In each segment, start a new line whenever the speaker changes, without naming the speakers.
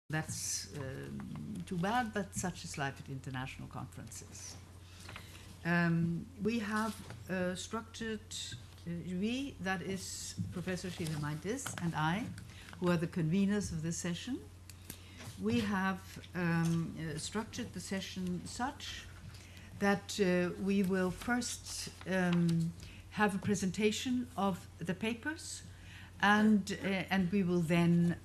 That's too bad, but such is life at international conferences. We have structured, that is Professor Shilemaitis and I, who are the conveners of this session. We have structured the session such that we will first have a presentation of the papers, and we will then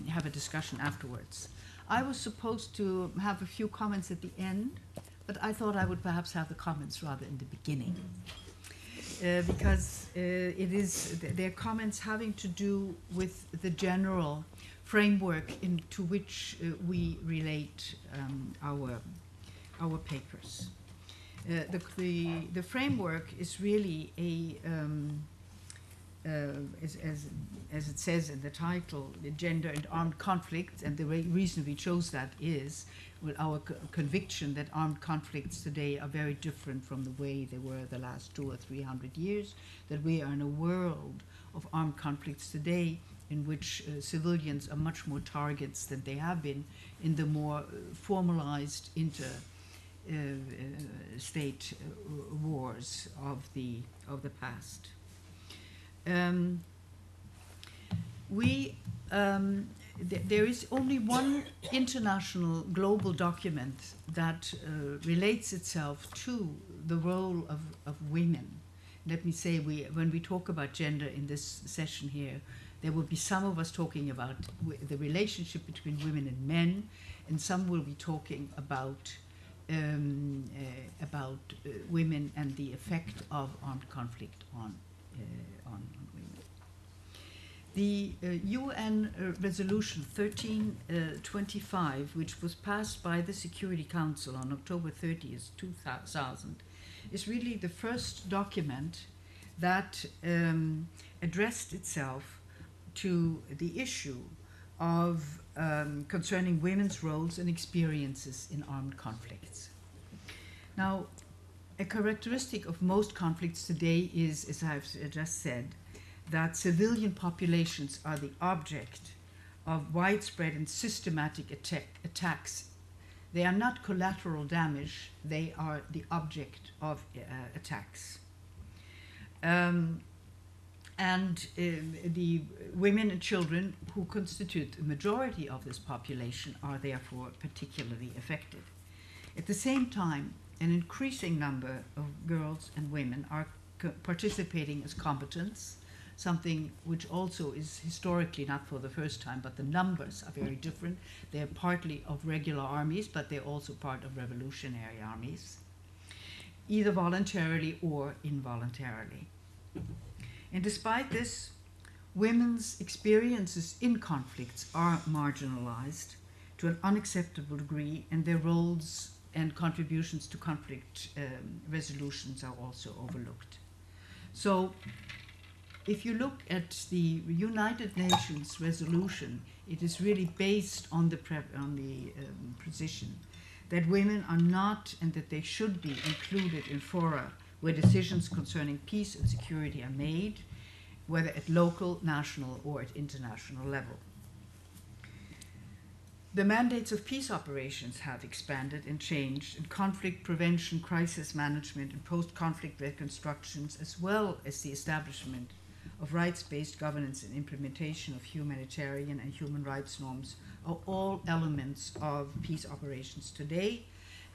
have a discussion afterwards. I was supposed to have a few comments at the end, but I thought I would perhaps have the comments rather in the beginning, because they're comments having to do with the general framework into which we relate our papers. The framework is really a as it says in the title, the gender and armed conflicts, and the reason we chose that is our conviction that armed conflicts today are very different from the way they were the last 200 or 300 years, that we are in a world of armed conflicts today in which civilians are much more targets than they have been in the more formalized state wars of the past. There is only one international global document that relates itself to the role of women. Let me say, when we talk about gender in this session here, there will be some of us talking about the relationship between women and men, and some will be talking about women and the effect of armed conflict on women. The UN Resolution 1325, which was passed by the Security Council on October 30th, 2000, is really the first document that addressed itself to the issue of concerning women's roles and experiences in armed conflicts. Now, a characteristic of most conflicts today is, as I've just said, that civilian populations are the object of widespread and systematic attacks. They are not collateral damage, they are the object of attacks. The women and children who constitute the majority of this population are therefore particularly affected. At the same time, an increasing number of girls and women are participating as combatants, something which also is historically not for the first time, but the numbers are very different. They're partly of regular armies, but they're also part of revolutionary armies, either voluntarily or involuntarily. And despite this, women's experiences in conflicts are marginalized to an unacceptable degree, and their roles and contributions to conflict resolutions are also overlooked. So if you look at the United Nations resolution, it is really based on the position that women are not, and that they should be, included in fora where decisions concerning peace and security are made, whether at local, national, or at international level. The mandates of peace operations have expanded and changed, and conflict prevention, crisis management, and post-conflict reconstructions, as well as the establishment of rights-based governance and implementation of humanitarian and human rights norms, are all elements of peace operations today,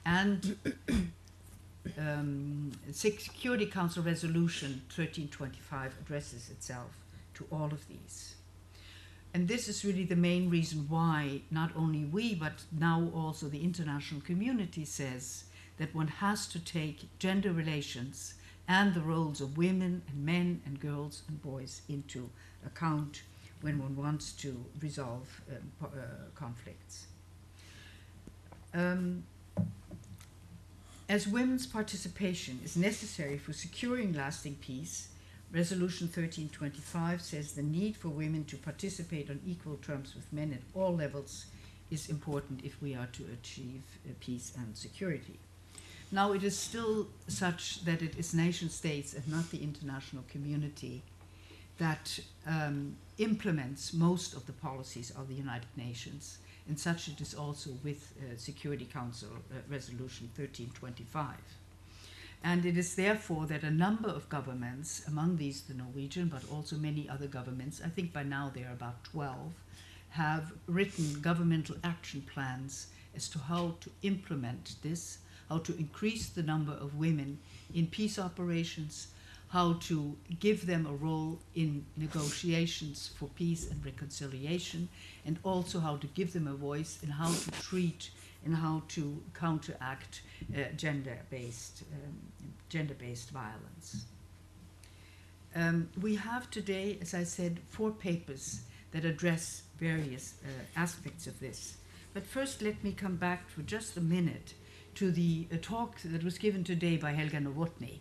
and Security Council Resolution 1325 addresses itself to all of these. And this is really the main reason why not only we, but now also the international community says that one has to take gender relations and the roles of women and men and girls and boys into account when one wants to resolve conflicts. As women's participation is necessary for securing lasting peace, Resolution 1325 says the need for women to participate on equal terms with men at all levels is important if we are to achieve peace and security. Now, it is still such that it is nation states and not the international community that implements most of the policies of the United Nations, and such it is also with Security Council Resolution 1325. And it is therefore that a number of governments, among these the Norwegian, but also many other governments, I think by now there are about 12, have written governmental action plans as to how to implement this, how to increase the number of women in peace operations, how to give them a role in negotiations for peace and reconciliation, and also how to give them a voice in how to treat and how to counteract gender-based violence. We have today, as I said, 4 papers that address various aspects of this. But first, let me come back for just a minute to the talk that was given today by Helga Novotny,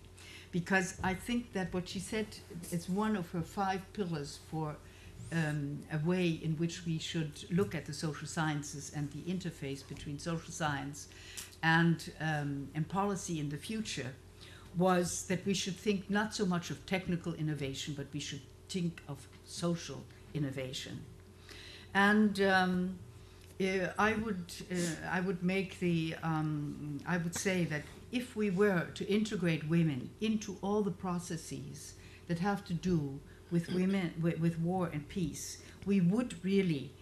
because I think that what she said is one of her 5 pillars for a way in which we should look at the social sciences and the interface between social science and policy in the future, was that we should think not so much of technical innovation, but we should think of social innovation. And I would make the I would say that if we were to integrate women into all the processes that have to do with women, with war and peace, we would really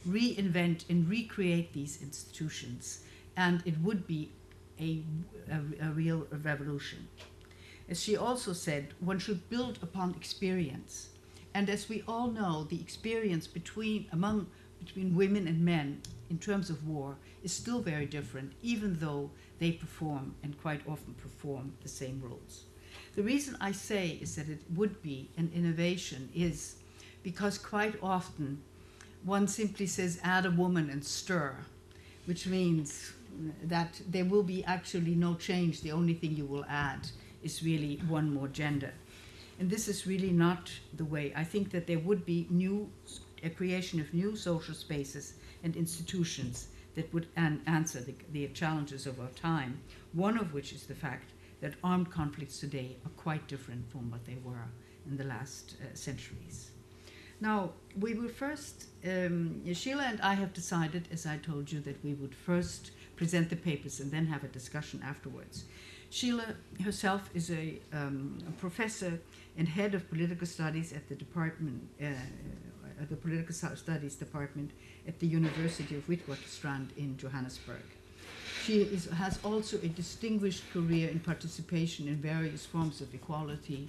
reinvent and recreate these institutions, and it would be a real revolution. As she also said, one should build upon experience, and as we all know, the experience between women and men in terms of war is still very different, even though they perform and quite often perform the same roles. The reason I say is that it would be an innovation is because quite often one simply says add a woman and stir, which means that there will be actually no change. The only thing you will add is really one more gender. And this is really not the way. I think that there would be a creation of new social spaces and institutions that would answer the challenges of our time, one of which is the fact that armed conflicts today are quite different from what they were in the last centuries. Now, we will first, Sheila and I have decided, as I told you, that we would first present the papers and then have a discussion afterwards. Sheila herself is a professor and head of political studies at the department, the Political Studies Department at the University of Witwatersrand in Johannesburg. She has also a distinguished career in participation in various forms of equality,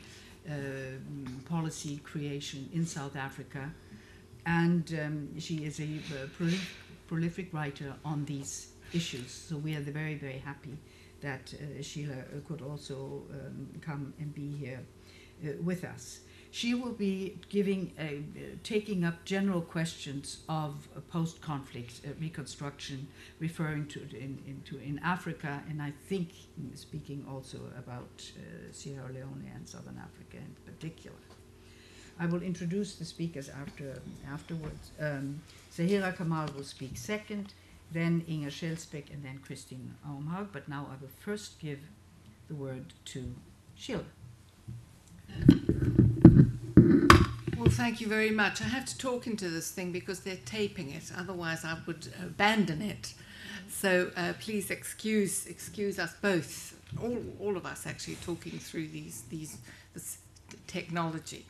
policy creation in South Africa, and she is a prolific writer on these issues. So we are very, very happy that Sheila could also come and be here with us. She will be taking up general questions of post-conflict reconstruction, referring to in Africa, and I think speaking also about Sierra Leone and Southern Africa in particular. I will introduce the speakers afterwards. Zahira Kamal will speak second, then Inger Schelsbeck, and then Christine Aumhaug. But now I will first give the word to Sheila.
Well, thank you very much. I have to talk into this thing because they're taping it. Otherwise, I would abandon it. So please excuse us both, all of us actually, talking through this technology.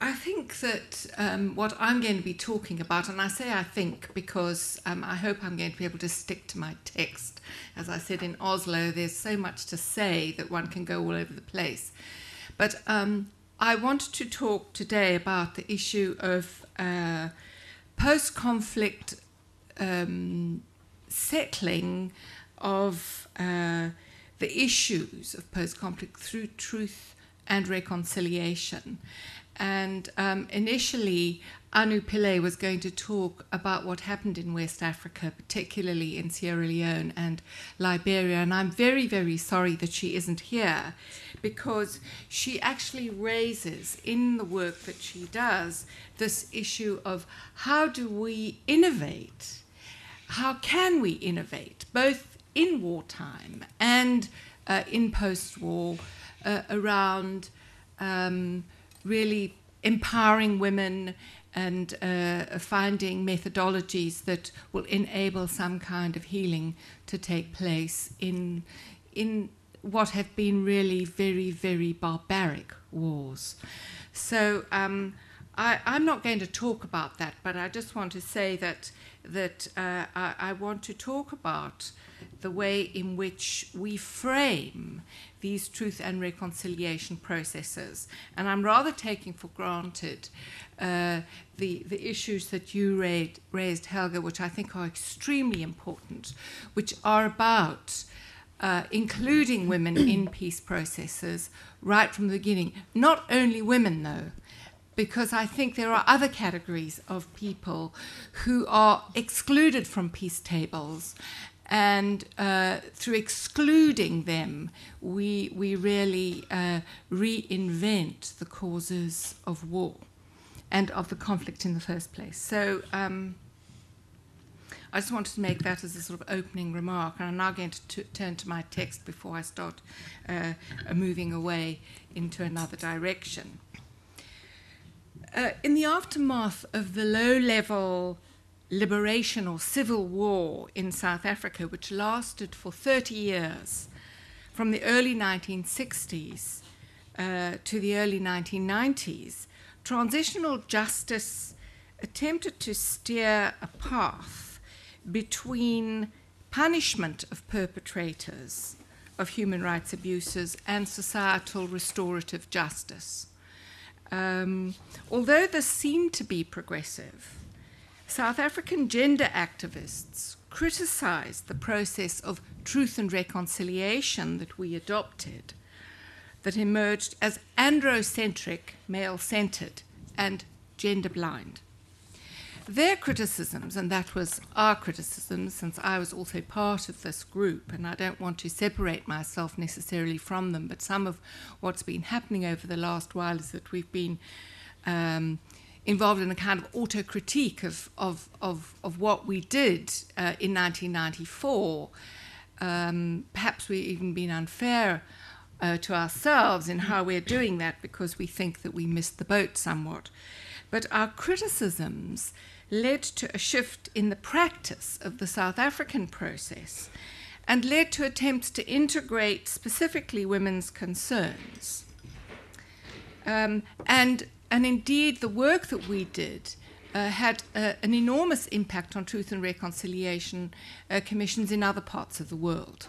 I think that what I'm going to be talking about, and I say I think because I hope I'm going to be able to stick to my text. As I said in Oslo, there's so much to say that one can go all over the place. But I want to talk today about the issue of post-conflict settling of the issues of post-conflict through truth and reconciliation. And initially, Anu Pillay was going to talk about what happened in West Africa, particularly in Sierra Leone and Liberia. And I'm very, very sorry that she isn't here, because she actually raises in the work that she does this issue of how do we innovate? How can we innovate, both in wartime and in post-war, around really empowering women and finding methodologies that will enable some kind of healing to take place in what have been really very, very barbaric wars. So I'm not going to talk about that, but I just want to say that I want to talk about the way in which we frame these truth and reconciliation processes. And I'm rather taking for granted the issues that you raised, Helga, which I think are extremely important, which are about including women in peace processes right from the beginning. Not only women, though, because I think there are other categories of people who are excluded from peace tables, and through excluding them, we really reinvent the causes of war and of the conflict in the first place. So I just wanted to make that as a sort of opening remark, and I'm now going to turn to my text before I start moving away into another direction. In the aftermath of the low-level liberation or civil war in South Africa, which lasted for 30 years, from the early 1960s to the early 1990s, transitional justice attempted to steer a path between punishment of perpetrators of human rights abuses and societal restorative justice. Although this seemed to be progressive, South African gender activists criticized the process of truth and reconciliation that we adopted, that emerged as androcentric, male-centered, and gender-blind. Their criticisms, and that was our criticism, since I was also part of this group, and I don't want to separate myself necessarily from them, but some of what's been happening over the last while is that we've been involved in a kind of auto-critique of what we did in 1994. Perhaps we've even been unfair to ourselves in how we're doing that, because we think that we missed the boat somewhat. But our criticisms led to a shift in the practice of the South African process and led to attempts to integrate specifically women's concerns. And indeed, the work that we did had an enormous impact on truth and reconciliation commissions in other parts of the world.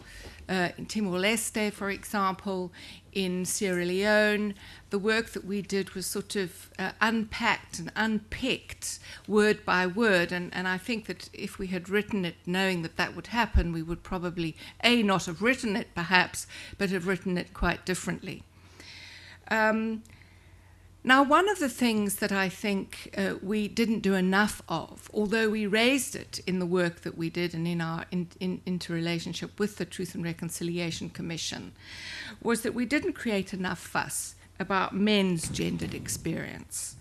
In Timor-Leste, for example, in Sierra Leone, the work that we did was sort of unpacked and unpicked word by word, and I think that if we had written it knowing that that would happen, we would probably, A, not have written it perhaps, but have written it quite differently. Now, one of the things that I think we didn't do enough of, although we raised it in the work that we did and in our interrelationship with the Truth and Reconciliation Commission, was that we didn't create enough fuss about men's gendered experience,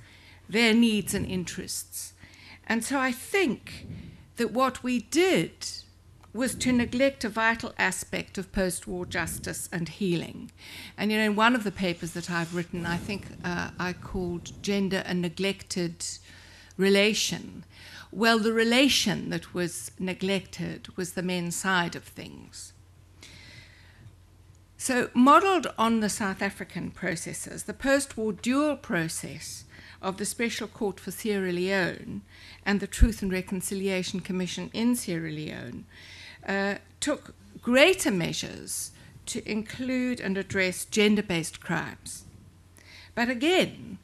their needs and interests. And so I think that what we did was to neglect a vital aspect of post-war justice and healing. And, you know, in one of the papers that I've written, I think I called Gender a Neglected Relation. Well, the relation that was neglected was the men's side of things. So, modeled on the South African processes, the post-war dual process of the Special Court for Sierra Leone and the Truth and Reconciliation Commission in Sierra Leone took greater measures to include and address gender-based crimes. But again,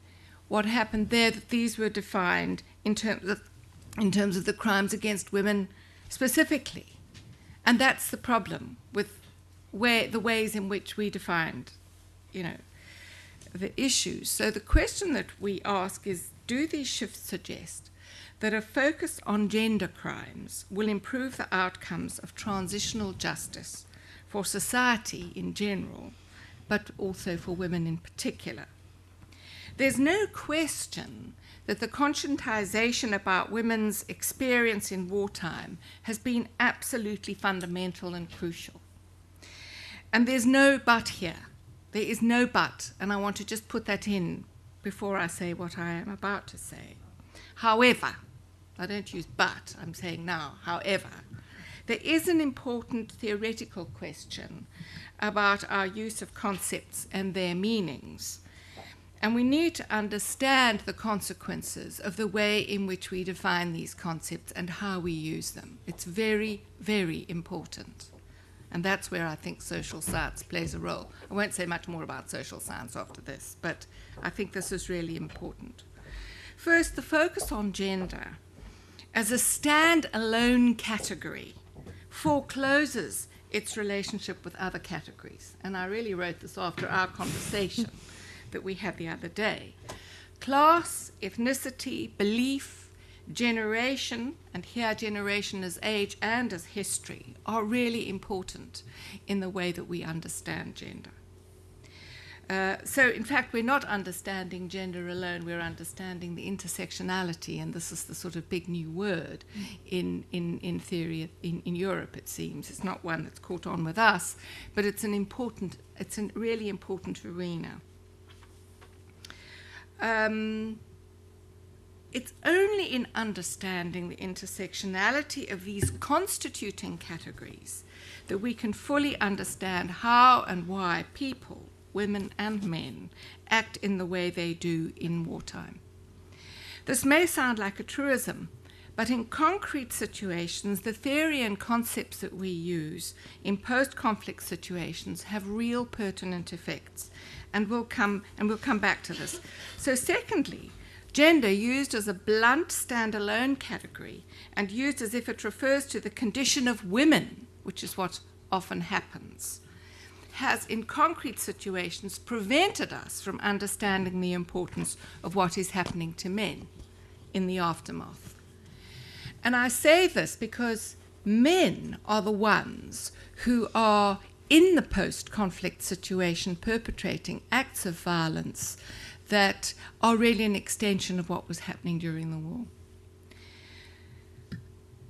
what happened there, that these were defined in terms of the crimes against women specifically. And that's the problem with the ways in which we defined, you know, the issues. So the question that we ask is, do these shifts suggest that a focus on gender crimes will improve the outcomes of transitional justice for society in general, but also for women in particular? There's no question that the conscientization about women's experience in wartime has been absolutely fundamental and crucial. And there's no but here. There is no but, and I want to just put that in before I say what I am about to say. However, I don't use but, I'm saying now, however, there is an important theoretical question about our use of concepts and their meanings. And we need to understand the consequences of the way in which we define these concepts and how we use them. It's very, very important. And that's where I think social science plays a role. I won't say much more about social science after this, but I think this is really important. First, the focus on gender as a stand-alone category forecloses its relationship with other categories. And I really wrote this after our conversation that we had the other day. Class, ethnicity, belief, generation, and here generation as age and as history, are really important in the way that we understand gender. So in fact, we're not understanding gender alone, we're understanding the intersectionality, and this is the sort of big new word in theory in Europe, it seems. It's not one that's caught on with us, but it's a really important arena. It's only in understanding the intersectionality of these constituting categories that we can fully understand how and why people, women and men, act in the way they do in wartime. This may sound like a truism, but in concrete situations, the theory and concepts that we use in post-conflict situations have real pertinent effects, and we'll come back to this. So secondly, gender used as a blunt standalone category and used as if it refers to the condition of women, which is what often happens, has in concrete situations prevented us from understanding the importance of what is happening to men in the aftermath. And I say this because men are the ones who are in the post-conflict situation perpetrating acts of violence that are really an extension of what was happening during the war.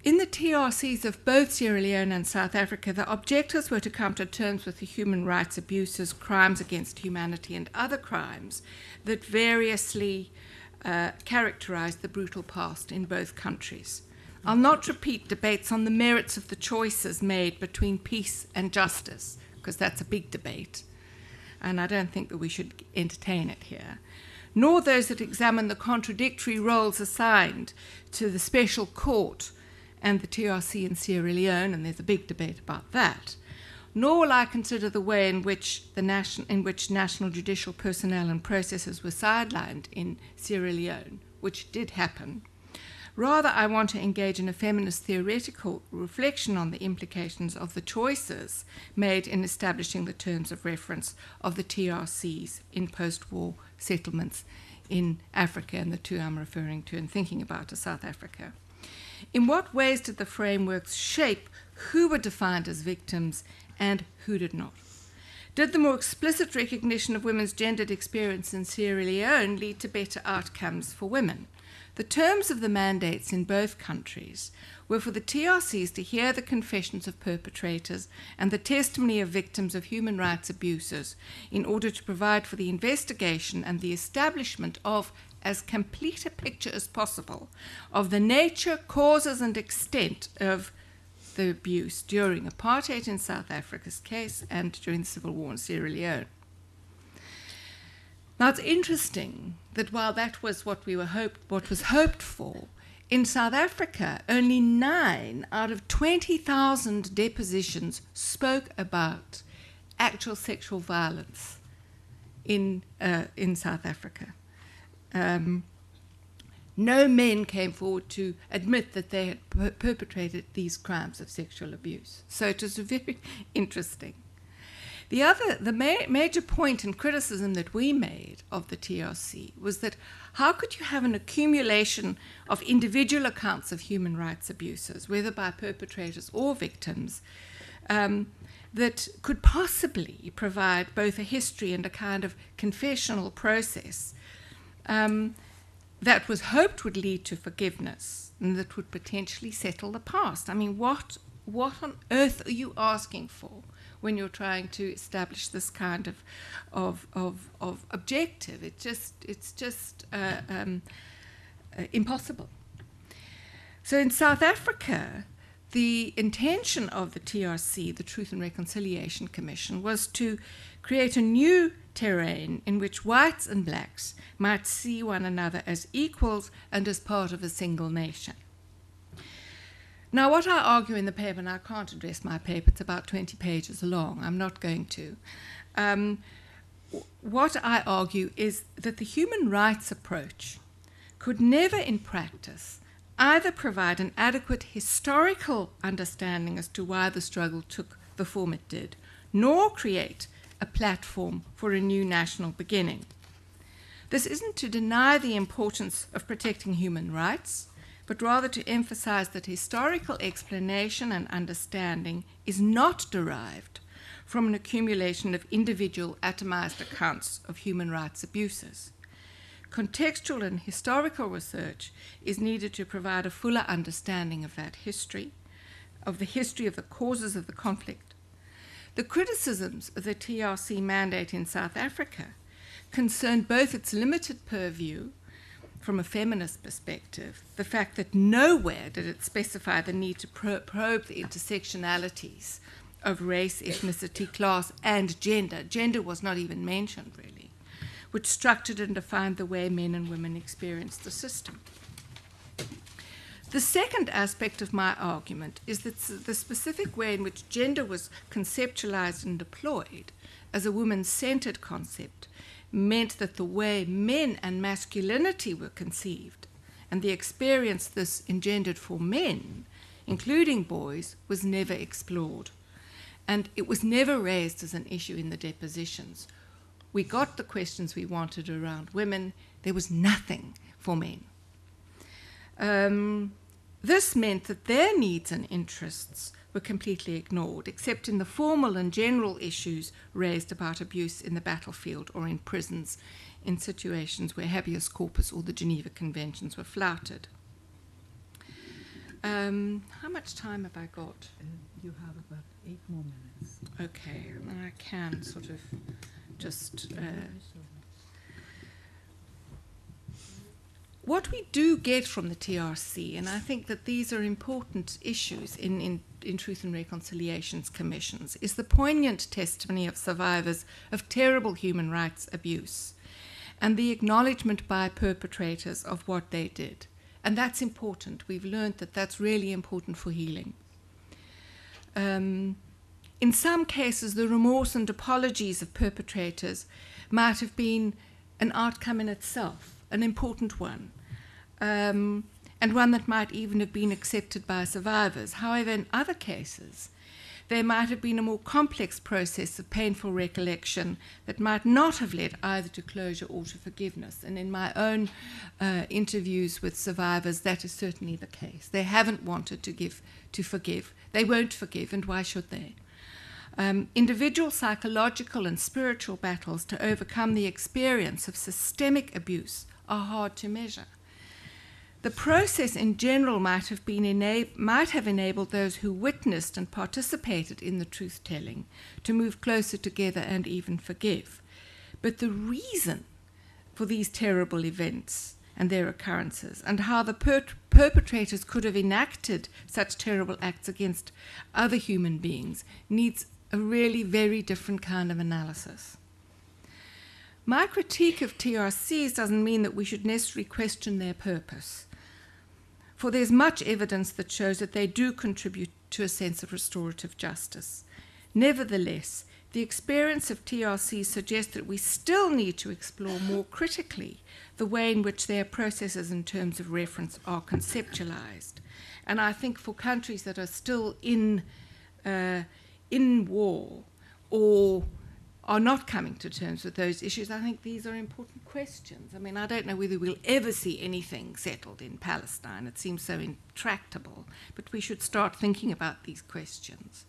In the TRCs of both Sierra Leone and South Africa, the objectives were to come to terms with the human rights abuses, crimes against humanity, and other crimes that variously characterized the brutal past in both countries. I'll not repeat debates on the merits of the choices made between peace and justice, because that's a big debate, and I don't think that we should entertain it here, nor those that examine the contradictory roles assigned to the special court and the TRC in Sierra Leone, and there's a big debate about that, nor will I consider the way in which national judicial personnel and processes were sidelined in Sierra Leone, which did happen. Rather, I want to engage in a feminist theoretical reflection on the implications of the choices made in establishing the terms of reference of the TRCs in post-war settlements in Africa, and the two I'm referring to and thinking about are South Africa. In what ways did the frameworks shape who were defined as victims and who did not? Did the more explicit recognition of women's gendered experience in Sierra Leone lead to better outcomes for women? The terms of the mandates in both countries were for the TRCs to hear the confessions of perpetrators and the testimony of victims of human rights abuses in order to provide for the investigation and the establishment of as complete a picture as possible of the nature, causes, and extent of the abuse during apartheid in South Africa's case and during the civil war in Sierra Leone. Now, it's interesting that while that was what was hoped for, in South Africa, only 9 out of 20,000 depositions spoke about actual sexual violence in South Africa. No men came forward to admit that they had perpetrated these crimes of sexual abuse. So it was very interesting. The major point and criticism that we made of the TRC was that how could you have an accumulation of individual accounts of human rights abuses, whether by perpetrators or victims, that could possibly provide both a history and a kind of confessional process that was hoped would lead to forgiveness and that would potentially settle the past. I mean, what on earth are you asking for when you're trying to establish this kind of objective. It's just impossible. So in South Africa, the intention of the TRC, the Truth and Reconciliation Commission, was to create a new terrain in which whites and blacks might see one another as equals and as part of a single nation. Now, what I argue in the paper, and I can't address my paper, it's about 20 pages long, I'm not going to. What I argue is that the human rights approach could never in practice either provide an adequate historical understanding as to why the struggle took the form it did, nor create a platform for a new national beginning. This isn't to deny the importance of protecting human rights, but rather to emphasize that historical explanation and understanding is not derived from an accumulation of individual atomized accounts of human rights abuses. Contextual and historical research is needed to provide a fuller understanding of that history, of the history of the causes of the conflict. The criticisms of the TRC mandate in South Africa concerned both its limited purview from a feminist perspective, the fact that nowhere did it specify the need to probe the intersectionalities of race, ethnicity, class, and gender. Gender was not even mentioned, really, which structured and defined the way men and women experienced the system. The second aspect of my argument is that the specific way in which gender was conceptualized and deployed as a woman-centered concept meant that the way men and masculinity were conceived and the experience this engendered for men, including boys, was never explored. And it was never raised as an issue in the depositions. We got the questions we wanted around women. There was nothing for men. This meant that their needs and interests were completely ignored, except in the formal and general issues raised about abuse in the battlefield or in prisons, in situations where habeas corpus or the Geneva Conventions were flouted. How much time have I got?
You have about 8 more minutes.
Okay, and I can sort of just... What we do get from the TRC, and I think that these are important issues in Truth and Reconciliations commissions, is the poignant testimony of survivors of terrible human rights abuse and the acknowledgement by perpetrators of what they did. And that's important. We've learned that that's really important for healing. In some cases, the remorse and apologies of perpetrators might have been an outcome in itself, an important one, and one that might even have been accepted by survivors. However, in other cases, there might have been a more complex process of painful recollection that might not have led either to closure or to forgiveness. And in my own interviews with survivors, that is certainly the case. They haven't wanted to forgive. They won't forgive, and why should they? Individual psychological and spiritual battles to overcome the experience of systemic abuse are hard to measure. The process in general might have enabled those who witnessed and participated in the truth-telling to move closer together and even forgive. But the reason for these terrible events and their occurrences, and how the perpetrators could have enacted such terrible acts against other human beings, needs a really very different kind of analysis. My critique of TRCs doesn't mean that we should necessarily question their purpose, for there's much evidence that shows that they do contribute to a sense of restorative justice. Nevertheless, the experience of TRC suggests that we still need to explore more critically the way in which their processes in terms of reference are conceptualized. And I think for countries that are still in war or are not coming to terms with those issues, I think these are important questions. I mean, I don't know whether we'll ever see anything settled in Palestine. It seems so intractable, but we should start thinking about these questions.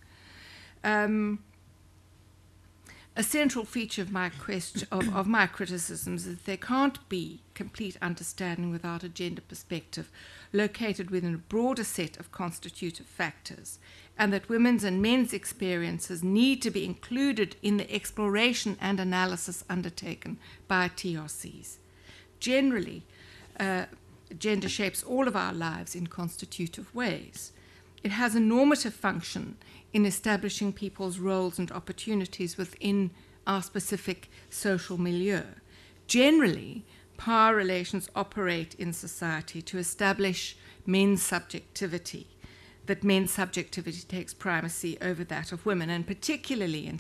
a central feature of my question of my criticisms is that there can't be complete understanding without a gender perspective located within a broader set of constitutive factors, and that women's and men's experiences need to be included in the exploration and analysis undertaken by TRCs. Generally, gender shapes all of our lives in constitutive ways. It has a normative function in establishing people's roles and opportunities within our specific social milieu. Generally, power relations operate in society to establish men's subjectivity, that men's subjectivity takes primacy over that of women, and particularly in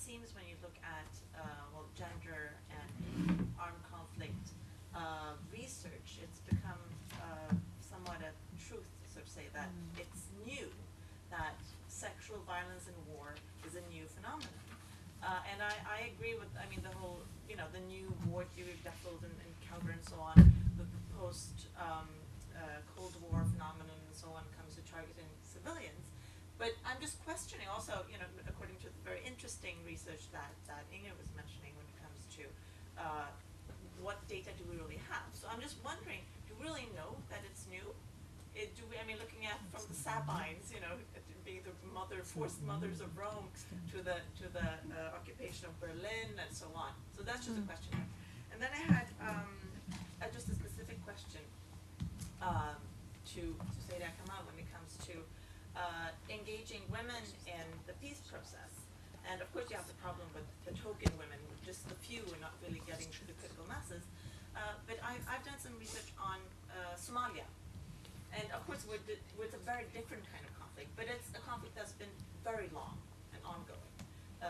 seems when you look at well, gender and armed conflict research, it's become somewhat a truth, so to say, that it's new, that sexual violence in war is a new phenomenon. And I agree with, I mean, the whole, you know, the new war theory of Deffield and Counter and so on, the post Cold War phenomenon and so on comes to targeting civilians. But I'm just questioning also, you know, according to the very interesting research that Inge was mentioning when it comes to what data do we really have. So I'm just wondering, do we really know that it's new? Do we, I mean, looking at from the Sabines, you know, being the forced mothers of Rome to the occupation of Berlin and so on. So that's just a question. And then I had just a specific question to Sayda Kamal when it comes to engaging women in the peace process. And of course you have the problem with the token women, just the few and not really getting to the critical masses. But I've done some research on Somalia. And of course it's a very different kind of conflict, but it's a conflict that's been very long and ongoing.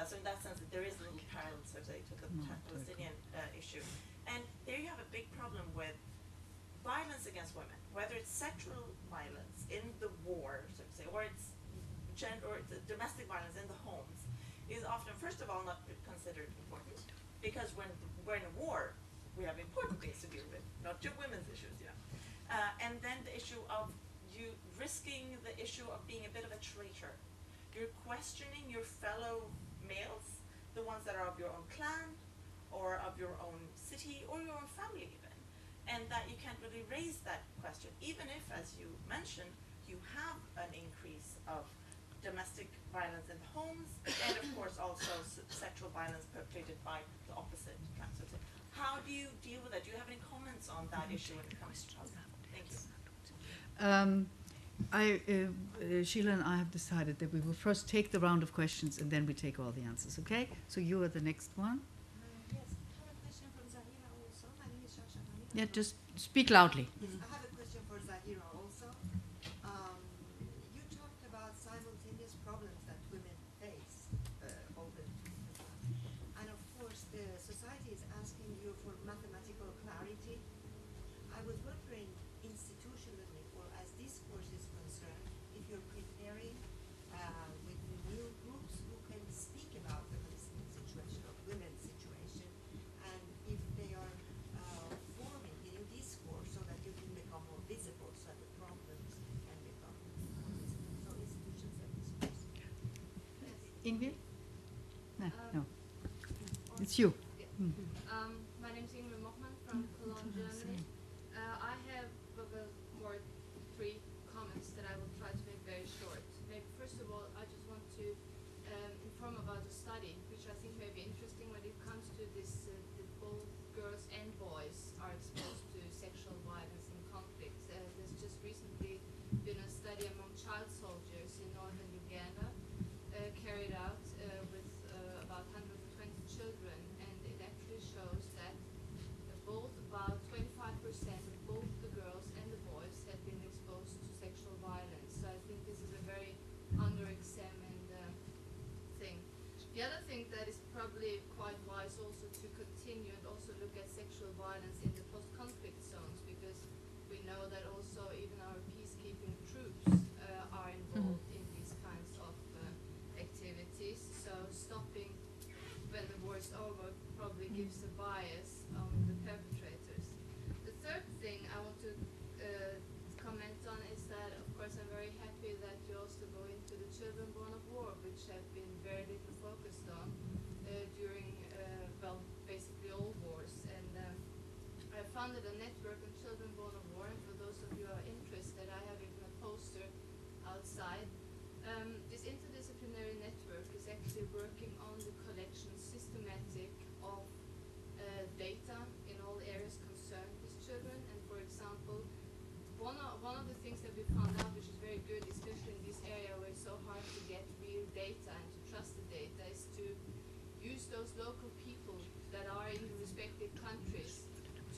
So in that sense, there is a little parallel, so to say, to the Palestinian issue. And there you have a big problem with violence against women, whether it's sexual violence in the war, so to say, or it's domestic violence in the homes, is often, first of all, not considered important, because when we're in a war, we have important things to deal with, not just women's issues, you know. And then the issue of you risking the issue of being a bit of a traitor. You're questioning your fellow males, the ones that are of your own clan, or of your own city, or your own family even. And that you can't really raise that question, even if, as you mentioned, you have an increase of domestic violence in homes, and of course also sexual violence perpetrated by the opposite class. How do you deal with that? Do you have any comments on that issue when it comes to that? Thank you.
Sheila and I have decided that we will first take the round of questions and then we take all the answers, okay? So you are the next one.
Yes, I have a question from Zahira also. My name is Shasha.
Yeah, just speak loudly.
I have a question for Zahira also. You talked about simultaneous problems that women face all the time. And of course, the society is asking you for mathematical clarity. I was wondering, institutionally, or as this course is concerned, if you're preparing with new groups who can speak about the Palestinian situation or women's situation, and if they are forming in this course so that you can become more visible, so that the problems can become more visible. So institutions like this course. Yes.
Ingrid? No. It's you.
Yeah. My name is Ingrid Mochman from Cologne, Germany. I have more three comments that I will try to make very short. Maybe first of all, I just want to inform about a study, which I think may be interesting when it comes to this, that both girls and boys are exposed to sexual violence in conflicts. There's just recently been a study among child soldiers in northern Uganda carried out with about 120 children, and it actually shows that about 25% of both the girls and the boys have been exposed to sexual violence. So I think this is a very under-examined thing. The other thing that is probably quite wise also to continue and also look at sexual violence in the post-conflict zones, because we know that also even our peacekeeping troops are involved in these kinds of activities. So stopping when the war is over probably gives a bias on the perpetrators. The third thing I want to comment on is that, of course, I'm very happy that you also go into the children born of war, which have been very little focused on during, well, basically all wars. And I founded a network on children born of war, and for those of you who are interested, I have even a poster outside. This interdisciplinary network is actually working on the collection systematic of data in all areas concerned with children. And for example, one of the things that we found out, which is very good, especially in this area where it's so hard to get real data and to trust the data, is to use those local people that are in the respective countries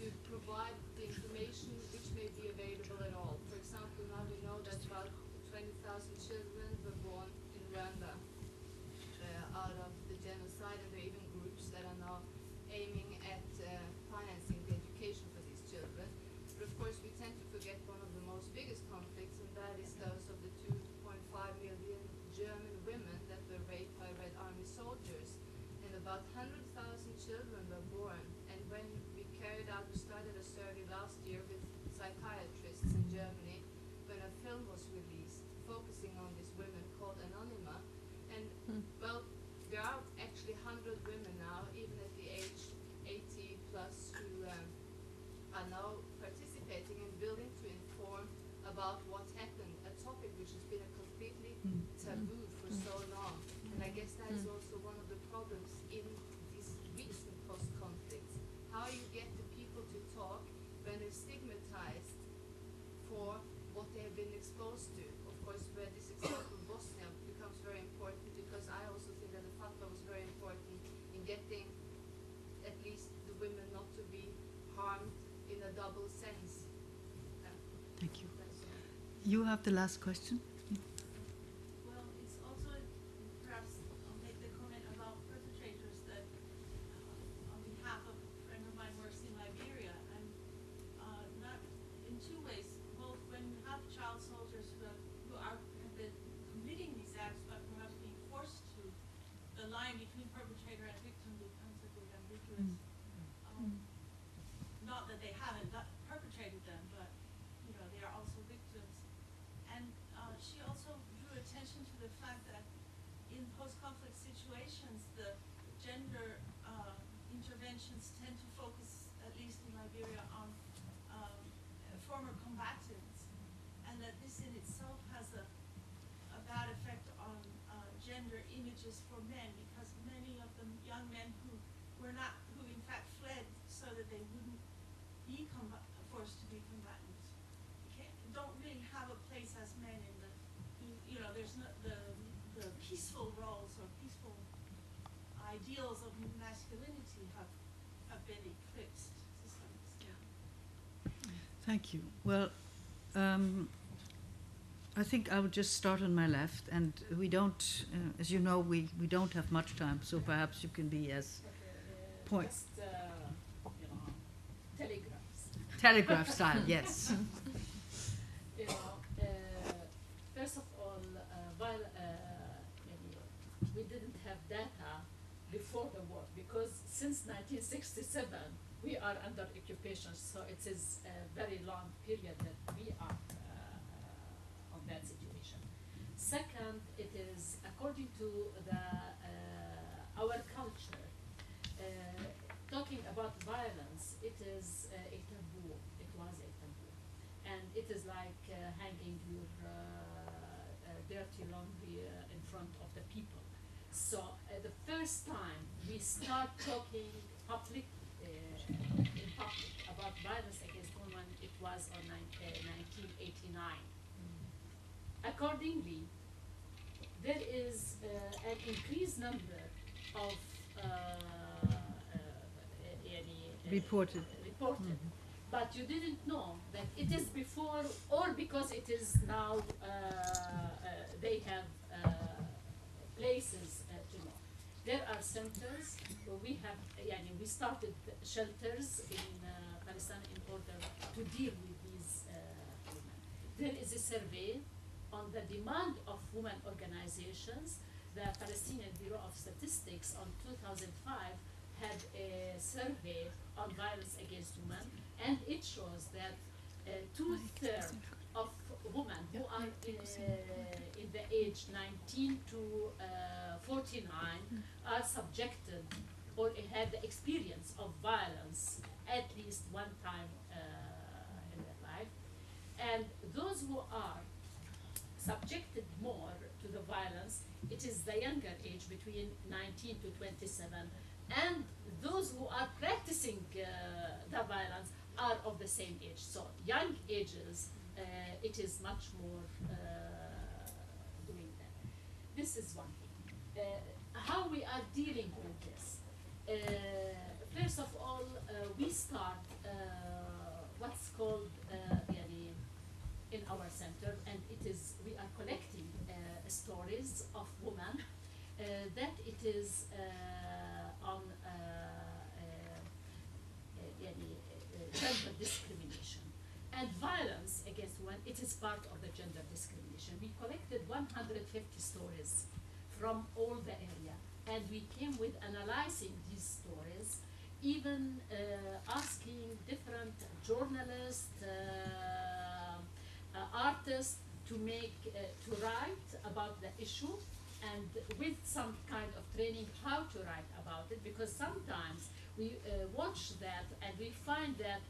to provide the information which may be available at all. For example, now we know that about 20,000 children were born in Rwanda out of the genocide tend to forget one of the most biggest conflicts, and that is those of the 2.5 million German women that were raped by Red Army soldiers. And about 100,000 children were born. And when we started a survey last year with psychiatrists in Germany, when a film was released focusing on these women called Anonyma. And, well, there are actually 100 women now, even at the age 80 plus, who are now participating and willing to inform about what happened, a topic which has been a completely taboo for so long. And I guess that is also one of the problems in these recent post-conflicts. How you get the people to talk when they're stigmatized for what they have been exposed to. Of course, where this example of Bosnia becomes very important, because I also think that the fatwa was very important in getting at least the women not to be harmed in a double sense.
Thank you.
That's all.
You have the last question.
Well, it's also, perhaps I'll make the comment about perpetrators that on behalf of a friend of mine works in Liberia, and not in two ways, both when you have child soldiers who have been committing these acts but perhaps being forced to, the line between perpetrator and victim becomes a bit ambiguous. Not that they haven't perpetrated them, but they are also victims. And she also drew attention to the fact that in post-conflict situations, the gender interventions tend to focus, at least in Liberia, on former combatants, and that this in itself has a bad effect on gender images for men, because many of the young men who in fact fled so that they wouldn't be forced to be combatants, don't really have a place as men in there's not the peaceful roles or peaceful ideals of masculinity have been eclipsed to some extent.
Thank you. Well, I think I will just start on my left, and we don't, as you know, we don't have much time, so perhaps you can be as point.
Just, telegraphs.
Telegraph style, yes.
First of all, while we didn't have data before the war, because since 1967 we are under occupation, so it is a very long period that we are on that situation. Second, it is according to our culture, talking about violence, it is a taboo. It was a taboo, and it is like hanging your dirty laundry in front of the people. So the first time we start talking in public about violence against women, it was on 1989. Accordingly, there is an increased number of
Reported.
But you didn't know that it is before, or because it is now they have places to know. There are centers where we have, we started shelters in Palestine in order to deal with these women. There is a survey on the demand of women organizations. The Palestinian Bureau of Statistics on 2005 had a survey on violence against women, and it shows that 2/3 of women who are in the age 19 to 49 are subjected or had the experience of violence at least one time in their life. And those who are subjected more to the violence, it is the younger age between 19 to 27, and those who are practicing the violence are of the same age. So young ages, it is much more doing that. This is one thing. How we are dealing with this? First of all, we start what's called in our center, and it is we are collecting stories of women that it is on gender discrimination and violence part of the gender discrimination. We collected 150 stories from all the area, and we came with analyzing these stories, even asking different journalists, artists to write about the issue, and with some kind of training how to write about it, because sometimes we watch that and we find that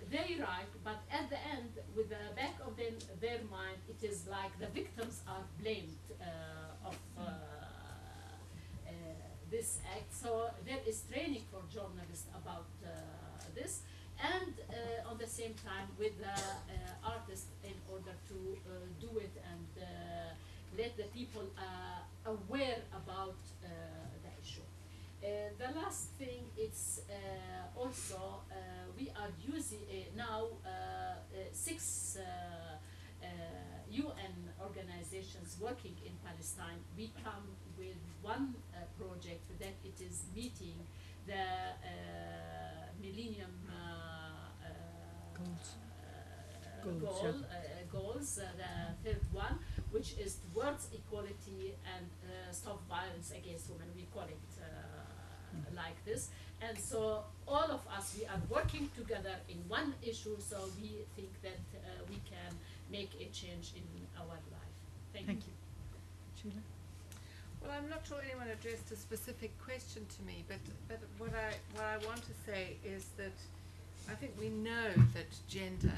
they write, but at the end, with the back of their mind, it is like the victims are blamed of this act. So there is training for journalists about this, and on the same time with the artists in order to do it and let the people aware about the issue. The last thing is also we are using now 6 UN organizations working in Palestine. We come with one project that it is meeting the Millennium goals, the third one, which is towards equality and stop violence against women. We call it like this. And so all of us, we are working together in one issue, so we think that we can make a change in our life. Thank you.
Sheila?
Well, I'm not sure anyone addressed a specific question to me, but what I want to say is that I think we know that gender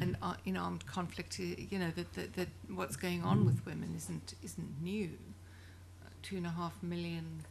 and in armed conflict, that what's going on with women isn't new. 2.5 million